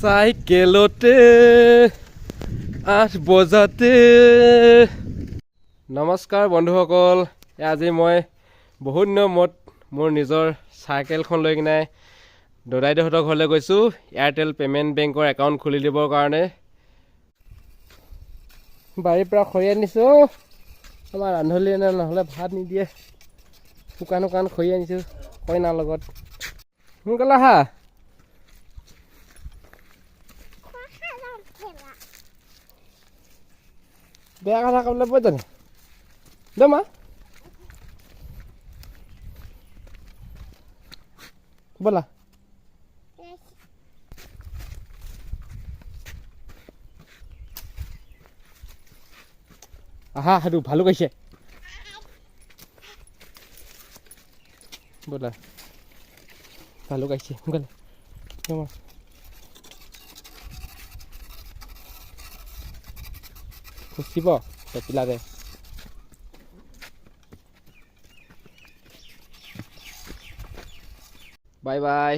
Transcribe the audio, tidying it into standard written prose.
চাইকেলতে 8 বজাতে। নমস্কাৰ বন্ধুসকল, আজি মই বহুত দিনৰ মূৰত মোৰ নিজৰ চাইকেলখন লৈ কিনে দদাইদেউহঁতৰ ঘৰলৈ গৈছোঁ এয়াৰটেল পে'মেণ্ট বেংকৰ একাউণ্ট খুলি দিবৰ কাৰণে। বাৰীৰ পৰা খৰি আনিছোঁ, আমাৰ ৰান্ধলি নহ'লে ভাত নিদিয়ে। শুকান শুকান খৰি আনিছোঁ কইনাৰ লগত। সোনকালে আহা। বেয়া কথা ক'বলৈ বৈ জানো দেই মা, ব'লা। আহা, সেইটো ভালো কৈছে, ব'লা। ভালো গাইছে সোনকালে খুচিব পেপিলাৰে। Bye bye.